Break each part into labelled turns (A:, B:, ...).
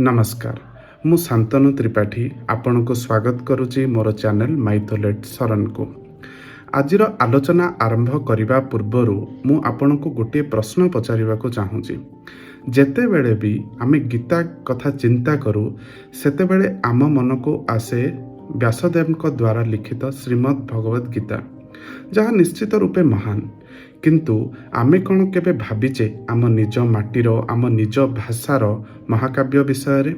A: नमस्कार मु शांतनु त्रिपाठी आपण को स्वागत करुच्ची मोर चैनल माइथोलेट शरण को। आजिर आलोचना आरंभ करने पूर्वर मु आपण को गोटे प्रश्न पचारिबा को चाहूँगी। जेते बेले भी आमे गीता कथा चिंता करूँ सेते बेले आम मन को आसे व्यासदेव द्वारा लिखित श्रीमद् भगवद गीता, जहाँ निश्चित रूपे महान। किंतु आमे कौन केबे भाविचे आम निज माटीर आम निज भाषार महाकाव्य विषय रे?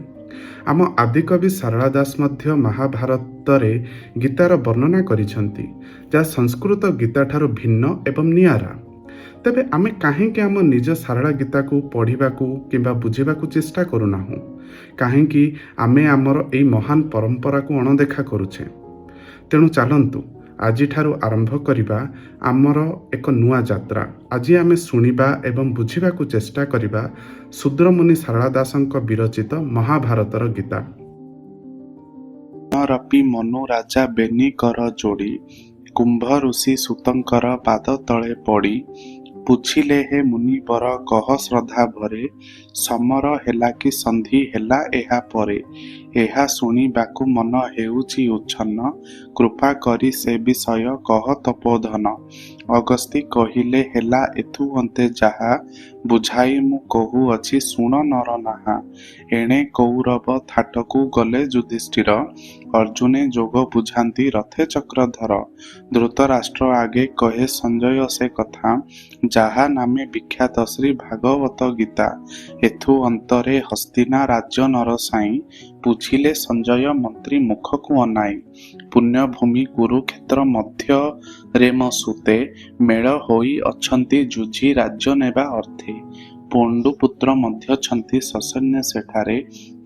A: आम आदिकवि सारला दास मध्य महाभारत रे गीतार वर्णना करिसंती, जहाँ संस्कृत गीता ठारो भिन्न एवं नियारा। तेबे आमे काहेकि आम निज सारला गीता को पढ़ा किंबा बुझा चेष्टा करूनाहु? काहेकि आमे आमर एई महान परंपरा को अणदेखा करुछे? तेणु चलंतु आज ठारू आरंभ करिबा आमर एक नुआ यात्रा। आज आमे सुनिबा एवं बुझिबा को चेष्टा करिबा शूद्रमुनि सारला दासंक विरचित महाभारतर गीता।
B: रपि मनु राजा बेनी कर जोड़ी, कुंभ ऋषि सुतंकर पाद तले पड़ी, पुछिले हे मुनिवर कह श्रद्धा भरे, समर हेला कि संधि हेला एहा परे, एहा शुणिबाकु मन हेउछि उच्छन्न, कृपा करी से विषय कह तपोधन। अगस्ती कहिले हेला एथु अन्ते जाहा, बुझाई मु कहू अछि शुण नर नाहा। एणे कौरव थाटकु गले युधिष्ठिर, अर्जुने जोग बुझांती रथे चक्रधर। धृतराष्ट्र आगे कहे संजय से कथा, जाहा नामे विख्यात श्री भागवत गीता। एथु अंतरे हस्तिना राज्य नरसाई, पूछिले संजय मंत्री मुख को अनाई। पुण्यभूमि कुरुक्षेत्र मध्य रेम सुते, मेल होई अछंती जुझी राज्य नेबा अर्थे। पण्डुपुत्र मध्य छंती ससैन्य सेठारे,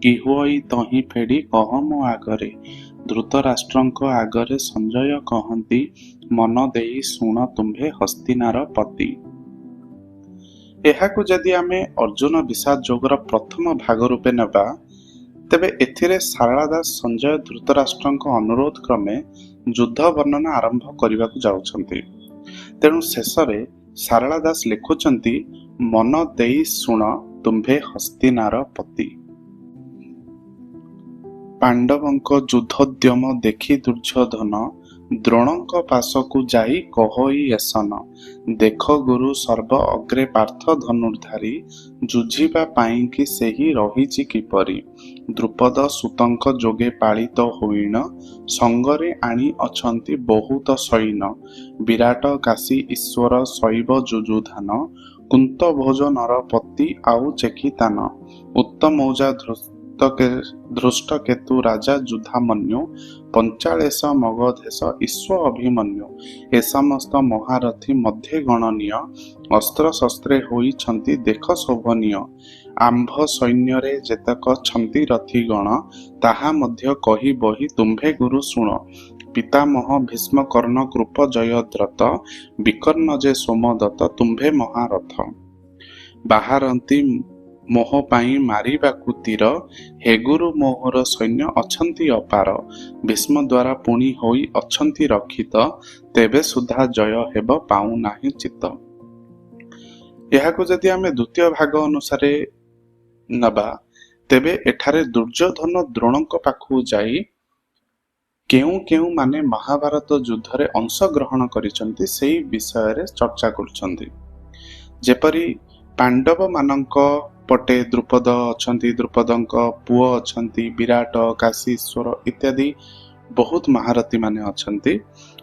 B: किहुई तही फेड़ी कह मो आगरे। धृतराष्ट्रंक आगरे संजय कहंती, मन देई शुण तुम्भे हस्तिनार पति। एहाकु जदि आमे अर्जुन विषाद जोगर प्रथम भाग रूपे नेबा, तेबे एथिरे सारला दास संजय धृतराष्ट्रंक अनुरोध क्रमे युद्ध वर्णना आरंभ करने को जाउछंती। तेणु शेषरे सारला दास लिखुचंती, मन देई शुण तुम्भे हस्तिनार पति। पांडवंक युद्धोद्यम देखि दुर्योधन, द्रोणंक पाशकु जाई कहई एसन। देख गुरु सर्व अग्रे पार्थ धनुर्धारी, जुझिबा पाई कि सेही रहिछि किपरि। द्रुपद सुतंक जोगे पालित होइण, संगरे आनी अछंती बहुत सैन। विराट काशी ईश्वर शैव जुजुधान, कुंत भोज नरपति आउ चेकितान। उत्तमौजा धृष्ट केतु राजा युधामन्यु, पंचालेश मगधेश ईश्व अभिमन्यु। ए समस्त महारथी मध्य गणनीय, अस्त्र शस्त्रे होइछंती देख शोभनीय। आंभ सैन्यरे जेतक छंती रथी गण, ताहा मध्य कही बही तुम्भे गुरु शुण। पितामह भीष्म कर्ण कृप जयद्रथ, विकर्ण जे सोमदत्त तुम्भे महारथ। बाहारंती मोह पाई मारिबाकु तीर, हे गुरु मोहर सैन्य अछंती अपार। भीष्म द्वारा पुणी होई अछंती रक्षित, तेबे सुधा जय हेब पाऊ नाही चित। एहाकु जदि आमे द्वितीय भाग अनुसारे नबा, तेबे एठारे दुर्योधन द्रोणंक पाखु जाई केउ केउ माने महाभारत युद्ध रे अंश ग्रहण करिसंती सेही विषय रे चर्चा करुछंती। जेपरि पांडव मानंक पटे द्रुपद अछंती, द्रुपदंक पुओ अछंती, विराट काशीश्वर इत्यादि बहुत महारथी माने अछंती।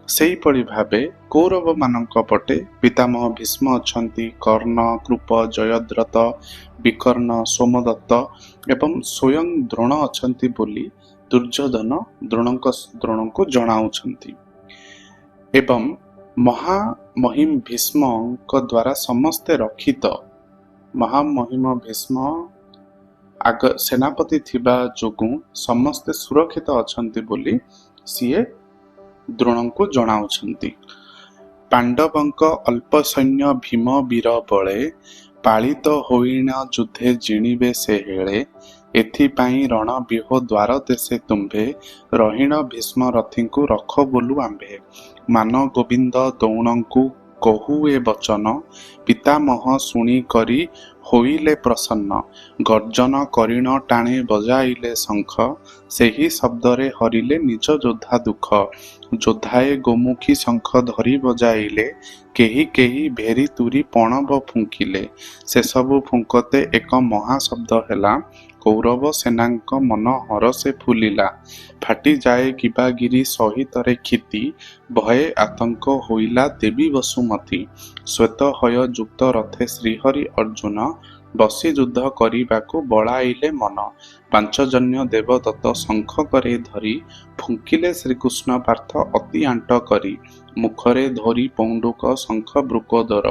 B: सेही परि भाबे कौरव मानंक पटे पितामह भीष्म अछंती, कर्ण कृप जयद्रथ विकर्ण सोमदत्त एवं स्वयं द्रोण अछंती बोली दुर्योधन द्रोण को जणाउछंती। एवं महामहिम भीष्मक द्वारा समस्ते रक्षित महामहिम भीष्म आग सेनापति थिबा जोगु समस्ते सुरक्षित अछंती बोली सीए द्रोण को जणाउछंती। पांडवंक अल्प सैन्य भीम वीर बळे, पालित होइण युद्धे जिणिबे से हेळे। एथिपाई रण बिहो द्वार देशे तुम्भे, रहिण भीष्म रथिंकु रख बोलु आंभे। मान गोविंद द्रोणंकु କହୁ ଏ ବଚନ, ପିତାମହ ଶୁଣି କରି ହୋଇଲେ ପ୍ରସନ୍ନ। ଗର୍ଜନ କରିଣ ଟାଣେ ବଜାଇଲେ ଶଙ୍ଖ, ସେହି ଶବ୍ଦରେ ହରିଲେ ନିଜ ଯୋଦ୍ଧା ଦୁଃଖ। ଯୋଦ୍ଧାଏ ଗୋମୁଖୀ ଶଙ୍ଖ ଧରି ବଜାଇଲେ, କେହି କେହି ଭେରି ତୁରି ପଣବ ଫୁଙ୍କିଲେ। ସେସବୁ ଫୁଙ୍କତେ ଏକ ମହାଶବ୍ଦ ହେଲା, କୌରବ ସେନାଙ୍କ ମନ ହରଷେ ଫୁଲିଲା। ଫାଟିଯାଏ ଗିବାଗିରି ସହିତରେ କ୍ଷିତି, ଭୟେ ଆତଙ୍କ ହୋଇଲା ଦେବୀ ବସୁମତୀ। ଶ୍ୱେତ ହୟ ଯୁକ୍ତ ରଥେ ଶ୍ରୀହରି ଅର୍ଜୁନ, ବସି ଯୁଦ୍ଧ କରିବାକୁ ବଳାଇଲେ ମନ। ପାଞ୍ଚଜନ୍ୟ ଦେବଦତ୍ତ ଶଙ୍ଖ କରେ ଧରି, ଫୁଙ୍କିଲେ ଶ୍ରୀକୃଷ୍ଣ ପାର୍ଥ ଅତି ଆଣ୍ଟ କରି। ମୁଖରେ ଧରି ପୌଣ୍ଡୁକ ଶଙ୍ଖ ବୃକୋଦର,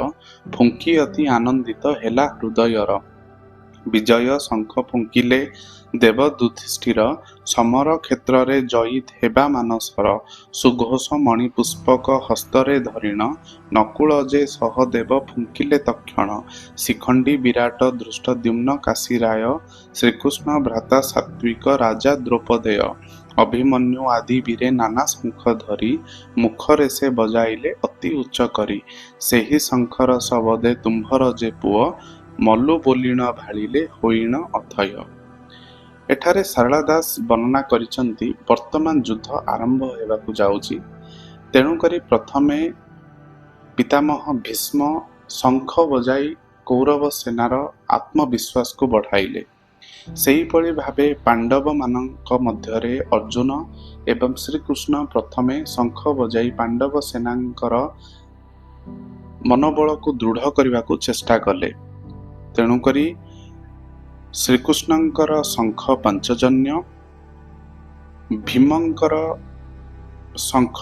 B: ଫୁଙ୍କି ଅତି ଆନନ୍ଦିତ ହେଲା ହୃଦୟର। ବିଜୟ ଶଙ୍ଖ ଫୁଙ୍କିଲେ ଦେବ ଯୁଧିଷ୍ଠିର, ସମର କ୍ଷେତ୍ରରେ ଜୟୀ ହେବା ମାନସର। ସୁଘୋଷ ମଣି ପୁଷ୍ପକ ହସ୍ତରେ ଧରିଣ, ନକୁଳ ଯେ ସହଦେବ ଫୁଙ୍କିଲେ ତକ୍ଷଣ। ଶିଖଣ୍ଡୀ ବିରାଟ ଧୃଷ୍ଟଦ୍ୟୁମ୍ନ କାଶୀରାୟ, ଶ୍ରୀକୃଷ୍ଣ ଭ୍ରାତା ସାତ୍ୱିକ ରାଜା ଦ୍ରୌପଦେୟ। ଅଭିମନ୍ୟୁ ଆଦି ବୀରେ ନାନା ଶଙ୍ଖ ଧରି, ମୁଖରେ ସେ ବଜାଇଲେ ଅତି ଉଚ୍ଚ କରି। ସେହି ଶଙ୍ଖର ଶବଦେ ତୁମ୍ଭର ଯେ ପୁଅ, ମଲ୍ଲୁ ବୋଲିଣ ଭାଳିଲେ ହୋଇଣ ଅଥୟ। ଏଠାରେ ଶାରଳା ଦାସ ବର୍ଣ୍ଣନା କରିଛନ୍ତି ବର୍ତ୍ତମାନ ଯୁଦ୍ଧ ଆରମ୍ଭ ହେବାକୁ ଯାଉଛି, ତେଣୁକରି ପ୍ରଥମେ ପିତାମହ ଭୀଷ୍ମ ଶଙ୍ଖ ବଜାଇ କୌରବ ସେନାର ଆତ୍ମବିଶ୍ୱାସକୁ ବଢ଼ାଇଲେ। ସେହିଭଳି ଭାବେ ପାଣ୍ଡବମାନଙ୍କ ମଧ୍ୟରେ ଅର୍ଜୁନ ଏବଂ ଶ୍ରୀକୃଷ୍ଣ ପ୍ରଥମେ ଶଙ୍ଖ ବଜାଇ ପାଣ୍ଡବ ସେନାଙ୍କର ମନୋବଳକୁ ଦୃଢ଼ କରିବାକୁ ଚେଷ୍ଟା କଲେ। ତେଣୁକରି ଶ୍ରୀକୃଷ୍ଣଙ୍କର ଶଙ୍ଖ ପାଞ୍ଚଜନ୍ୟ, ଭୀମଙ୍କର ଶଙ୍ଖ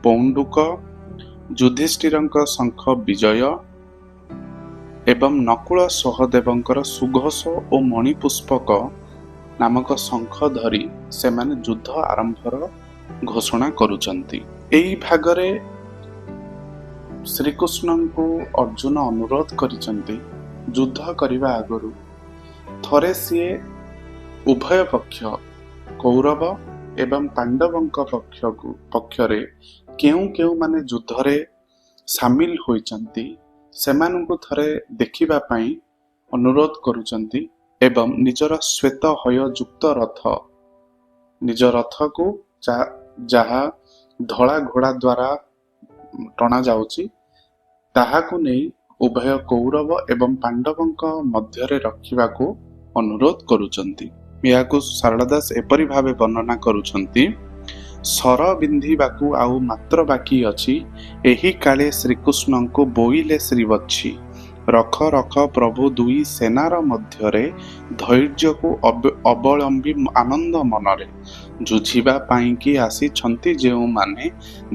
B: ପୌଣ୍ଡୁକ, ଯୁଧିଷ୍ଠିରଙ୍କ ଶଙ୍ଖ ବିଜୟ ଏବଂ ନକୁଳ ସହଦେବଙ୍କର ସୁଘୋଷ ଓ ମଣିପୁଷ୍ପକ ନାମକ ଶଙ୍ଖ ଧରି ସେମାନେ ଯୁଦ୍ଧ ଆରମ୍ଭର ଘୋଷଣା କରୁଛନ୍ତି। ଏହି ଭାଗରେ ଶ୍ରୀକୃଷ୍ଣଙ୍କୁ ଅର୍ଜୁନ ଅନୁରୋଧ କରିଛନ୍ତି, ଯୁଦ୍ଧ କରିବା ଆଗରୁ ଥରେ ସିଏ ଉଭୟ ପକ୍ଷ କୌରବ ଏବଂ ପାଣ୍ଡବଙ୍କ ପକ୍ଷରେ କେଉଁମାନେ ଯୁଦ୍ଧରେ ସାମିଲ ହୋଇଛନ୍ତି ସେମାନଙ୍କୁ ଥରେ ଦେଖିବା ପାଇଁ ଅନୁରୋଧ କରୁଛନ୍ତି ଏବଂ ନିଜର ଶ୍ୱେତ ହୟ ଯୁକ୍ତ ରଥ, ନିଜ ରଥକୁ ଯାହା ଧଳା ଘୋଡ଼ା ଦ୍ୱାରା ଟଣା ଯାଉଛି ତାହାକୁ ନେଇ ଉଭୟ କୌରବ ଏବଂ ପାଣ୍ଡବଙ୍କ ମଧ୍ୟରେ ରଖିବାକୁ ଅନୁରୋଧ କରୁଛନ୍ତି। ଏହାକୁ ଶାରଳା ଦାସ ଏପରି ଭାବେ ବର୍ଣ୍ଣନା କରୁଛନ୍ତି, ସର ବିନ୍ଧିବାକୁ ଆଉ ମାତ୍ର ବାକି ଅଛି, ଏହି କାଳେ ଶ୍ରୀକୃଷ୍ଣଙ୍କୁ ବୋଇଲେ ଶ୍ରୀବତ୍ସୀ। ରଖ ରଖ ପ୍ରଭୁ ଦୁଇ ସେନାର ମଧ୍ୟରେ, ଧୈର୍ଯ୍ୟକୁ ଅବଲମ୍ବୀ ଆନନ୍ଦ ମନରେ। ଯୁଝିବା ପାଇଁକି ଆସିଛନ୍ତି ଯେଉଁମାନେ,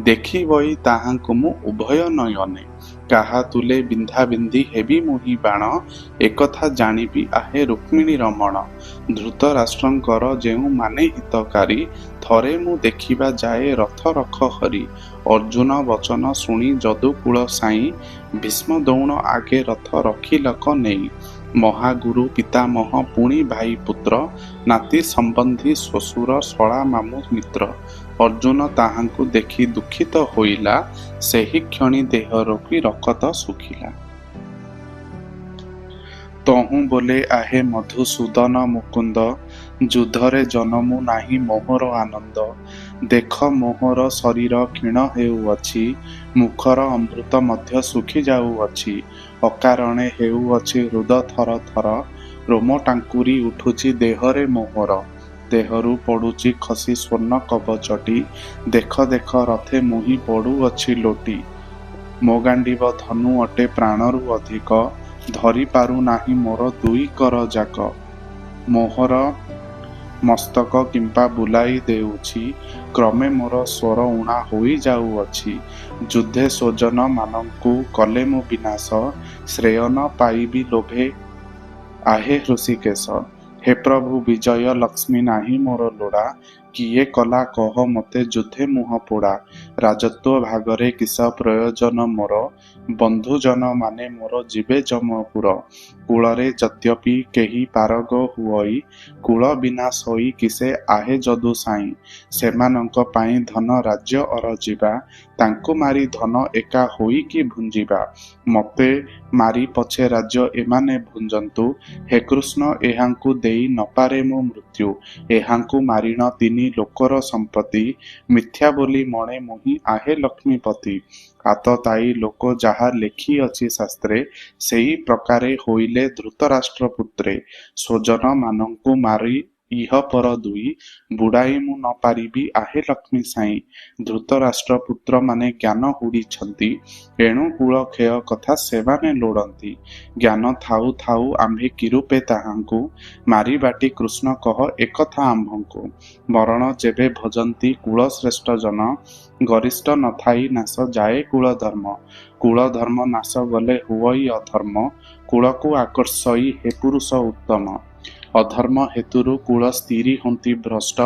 B: ଦେଖିବଇ ତାହାଙ୍କୁ ମୁଁ ଉଭୟ ନୟନେ। କାହା ତୁଲେ ବିନ୍ଧା ବିନ୍ଧି ହେବି ମୁହିଁ ବାଣ, ଏକଥା ଜାଣିବି ଆହେ ରୁକ୍ମିଣୀ ରମଣ। ଧୃତରାଷ୍ଟ୍ରଙ୍କର ଯେଉଁମାନେ ହିତକାରୀ, ଥରେ ମୁଁ ଦେଖିବା ଯାଏ ରଥ ରଖ ହରି। ଅର୍ଜୁନ ବଚନ ଶୁଣି ଯଦୁକୁଳ ସାଇଁ, ଭୀଷ୍ମ ଦୌଣ ଆଗେ ରଥ ରଖିଲକ ନେଇ। ମହାଗୁରୁ ପିତାମହ ପୁଣି ଭାଇ ପୁତ୍ର, ନାତି ସମ୍ବନ୍ଧୀ ଶ୍ୱଶୁର ଶଳା ମାମୁଁ ମିତ୍ର। ଅର୍ଜୁନ ତାହାଙ୍କୁ ଦେଖି ଦୁଃଖିତ ହୋଇଲା, ସେହି କ୍ଷଣି ଦେହ ରୋକି ରକତ ଶୁଖିଲା। ତହୁଁ ବୋଲେ ଆହେ ମଧୁସୂଦନ ମୁକୁନ୍ଦ, ଯୁଦ୍ଧରେ ଜନମୁ ନାହିଁ ମୋହର ଆନନ୍ଦ। ଦେଖ ମୋହର ଶରୀର କ୍ଷୀଣ ହେଉଅଛି, ମୁଖର ଅମୃତ ମଧ୍ୟ ଶୁଖି ଯାଉଅଛି। ଅକାରଣେ ହେଉଅଛି ହୃଦ ଥର ଥର, ରୋମ ଟାଙ୍କୁରି ଉଠୁଛି ଦେହରେ ମୋହର। ଦେହରୁ ପଡୁଛି ଖସି ସ୍ୱର୍ଣ୍ଣ କବଚଟି, ଦେଖ ଦେଖ ରଥେ ମୁହିଁ ପଡୁଅଛି ଲୋଟି। ମୋ ଗାଣ୍ଡିବ ଧନୁ ଅଟେ ପ୍ରାଣରୁ ଅଧିକ, ଧରି ପାରୁ ନାହିଁ ମୋର ଦୁଇ କର ଯାକ। ମୋହର ମସ୍ତକ କିମ୍ପା ବୁଲାଇ ଦେଉଛି, କ୍ରମେ ମୋର ସ୍ୱର ଊଣା ହୋଇ ଯାଉଅଛି। ଯୁଦ୍ଧେ ସ୍ୱଜନ ମାନଙ୍କୁ କଲେ ମୁଁ ବିନାଶ, ଶ୍ରେୟ ନ ପାଇବି ଲୋଭେ ଆହେ ହୃଷିକେଶ। हे प्रभु विजय लक्ष्मी नाही मोर लोड़ा, किए कला कह मते जुद्धे मुह पोड़ा। राजत्व भागरे किस प्रयोजन मोर, बंधुजन माने मोर जीवे जमपुर। कूଳରେ ଯଦ୍ୟପି କେହି ପାରଗ ହୁଅଇ, କୂଳ ବିନାଶ ହୋଇ କିସେ ଆହେ ଯଦୁ ସାଇଁ। ସେମାନଙ୍କ ପାଇଁ ଧନ ରାଜ୍ୟ ଅରଜିବା, ତାଙ୍କୁ ମାରି ଧନ ଏକା ହୋଇକି ଭୁଞ୍ଜିବା। ମତେ ମାରି ପଛେ ରାଜ୍ୟ ଏମାନେ ଭୁଞ୍ଜନ୍ତୁ, ହେ କୃଷ୍ଣ ଏହାଙ୍କୁ ଦେଇ ନପାରେ ମୁଁ ମୃତ୍ୟୁ। ଏହାଙ୍କୁ ମାରିଣ ତିନି ଲୋକର ସମ୍ପତ୍ତି, ମିଥ୍ୟା ବୋଲି ମଣେ ମୁହିଁ ଆହେ ଲକ୍ଷ୍ମୀପତି। ଆତତାୟୀ ଲୋକ ଯାହା ଲେଖିଅଛି ଶାସ୍ତ୍ରେ, ସେଇ ପ୍ରକାରେ ହୋଇଲେ ଧୃତରାଷ୍ଟ୍ର ପୁତ୍ରେ। ସ୍ୱଜନ ମାନଙ୍କୁ ମାରି ଇହ ପର ଦୁଇ, ବୁଡ଼ାଇ ମୁଁ ନ ପାରିବି ଆହେ ଲକ୍ଷ୍ମୀ ସାଇଁ। ଧୃତରାଷ୍ଟ୍ର ପୁତ୍ରମାନେ ଜ୍ଞାନ ହୁଡ଼ିଛନ୍ତି, ଏଣୁ କୂଳ କ୍ଷୟ କଥା ସେମାନେ ଲୋଡ଼ନ୍ତି। ଜ୍ଞାନ ଥାଉ ଥାଉ ଆମ୍ଭେ କିରୂପେ ତାହାଙ୍କୁ, ମାରି ବାଟି କୃଷ୍ଣ କହ ଏକଥା ଆମ୍ଭଙ୍କୁ। ମରଣ ଯେବେ ଭଜନ୍ତି କୂଳ ଶ୍ରେଷ୍ଠ ଜନ, ଗରିଷ୍ଠ ନଥାଇ ନାଶ ଯାଏ କୂଳ ଧର୍ମ। କୂଳ ଧର୍ମ ନାଶ ଗଲେ ହୁଅଇ ଅଧର୍ମ, କୂଳକୁ ଆକର୍ଷଇ ହେ ପୁରୁଷ ଉତ୍ତମ। ଅଧର୍ମ ହେତୁରୁ କୂଳ ସ୍ଥିରୀ ହୁଅନ୍ତି ଭ୍ରଷ୍ଟ,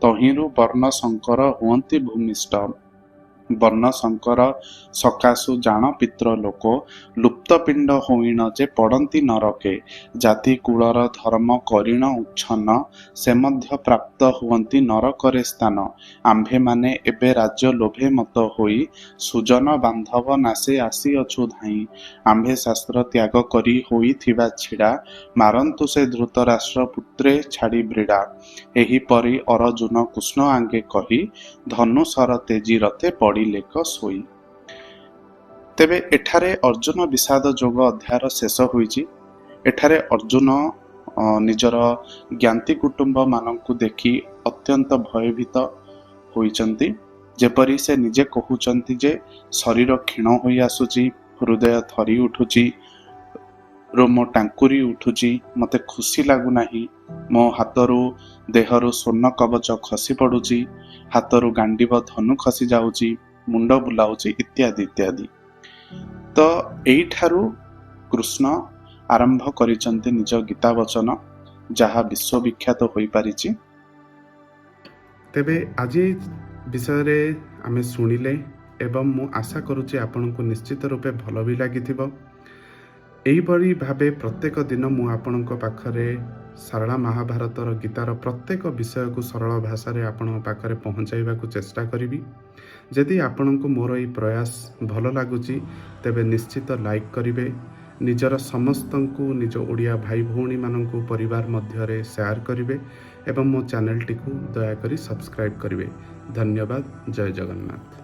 B: ତହିଁରୁ ବର୍ଣ୍ଣ ଶଙ୍କର ହୁଅନ୍ତି ଭୂମିଷ୍ଠ। ବର୍ଣ୍ଣ ଶଙ୍କର ସକାଶୁ ଜାଣ ପିତ୍ର ଲୋକ, ଲୁପ୍ତ ପିଣ୍ଡ ହୋଇଣ ଯେ ପଡ଼ନ୍ତି ନରକେ। ଜାତି କୁଳର ଧର୍ମ କରିଣ ଉଚ୍ଛନ୍ନ, ସେ ମଧ୍ୟ ପ୍ରାପ୍ତ ହୁଅନ୍ତି ନରକରେ ସ୍ଥାନ। ଆମ୍ଭେମାନେ ଏବେ ରାଜ୍ୟ ଲୋଭେ ମତ ହୋଇ, ସୁଜନ ବାନ୍ଧବ ନାଶେ ଆସିଅଛୁ ଧାଇଁ। ଆମ୍ଭେ ଶାସ୍ତ୍ର ତ୍ୟାଗ କରି ହୋଇଥିବା ଛିଡ଼ା, ମାରନ୍ତୁ ସେ ଧୃତରାଷ୍ଟ୍ର ପୁତ୍ରେ ଛାଡ଼ି ବ୍ରୀଡ଼ା। ଏହିପରି ଅରଜୁନ କୃଷ୍ଣ ଆଙ୍ଗେ କହି, ଧନୁଶର ତେଜି ରଥେ ପଡ଼ିଲେକ ଶୋଇ। ତେବେ ଏଠାରେ ଅର୍ଜୁନ ବିଷାଦ ଯୋଗ ଅଧ୍ୟାୟର ଶେଷ ହୋଇଛି। ଏଠାରେ ଅର୍ଜୁନ ନିଜର ଜ୍ଞାତି କୁଟୁମ୍ବ ମାନଙ୍କୁ ଦେଖି ଅତ୍ୟନ୍ତ ଭୟଭୀତ ହୋଇଛନ୍ତି। ଯେପରି ସେ ନିଜେ କହୁଛନ୍ତି ଯେ ଶରୀର କ୍ଷୀଣ ହୋଇ ଆସୁଛି, ହୃଦୟ ଥରି ଉଠୁଛି, ରୋମ ଟାଙ୍କୁରି ଉଠୁଛି, ମୋତେ ଖୁସି ଲାଗୁନାହିଁ। ମୋ ହାତରୁ ଦେହରୁ ସ୍ୱର୍ଣ୍ଣ କବଚ ଖସି ପଡ଼ୁଛି, ହାତରୁ ଗାଣ୍ଡିବ ଧନୁ ଖସି ଯାଉଛି, ମୁଣ୍ଡ ବୁଲାଉଛି ଇତ୍ୟାଦି ଇତ୍ୟାଦି। ତ ଏଇଠାରୁ କୃଷ୍ଣ ଆରମ୍ଭ କରିଛନ୍ତି ନିଜ ଗୀତା ବଚନ, ଯାହା ବିଶ୍ୱବିଖ୍ୟାତ ହୋଇପାରିଛି।
A: ତେବେ ଆଜି ବିଷୟରେ ଆମେ ଶୁଣିଲେ ଏବଂ ମୁଁ ଆଶା କରୁଛି ଆପଣଙ୍କୁ ନିଶ୍ଚିତ ରୂପେ ଭଲ ବି ଲାଗିଥିବ। ଏହିଭଳି ଭାବେ ପ୍ରତ୍ୟେକ ଦିନ ମୁଁ ଆପଣଙ୍କ ପାଖରେ ସାରଳା ମହାଭାରତର ଗୀତାର ପ୍ରତ୍ୟେକ ବିଷୟକୁ ସରଳ ଭାଷାରେ ଆପଣଙ୍କ ପାଖରେ ପହଞ୍ଚାଇବାକୁ ଚେଷ୍ଟା କରିବି। ଯଦି ଆପଣଙ୍କୁ ମୋର ଏହି ପ୍ରୟାସ ଭଲ ଲାଗୁଛି, ତେବେ ନିଶ୍ଚିତ ଲାଇକ୍ କରିବେ, ନିଜର ସମସ୍ତଙ୍କୁ, ନିଜ ଓଡ଼ିଆ ଭାଇ ଭଉଣୀମାନଙ୍କୁ ପରିବାର ମଧ୍ୟରେ ସେୟାର କରିବେ ଏବଂ ମୋ ଚ୍ୟାନେଲଟିକୁ ଦୟାକରି ସବସ୍କ୍ରାଇବ୍ କରିବେ। ଧନ୍ୟବାଦ। ଜୟ ଜଗନ୍ନାଥ।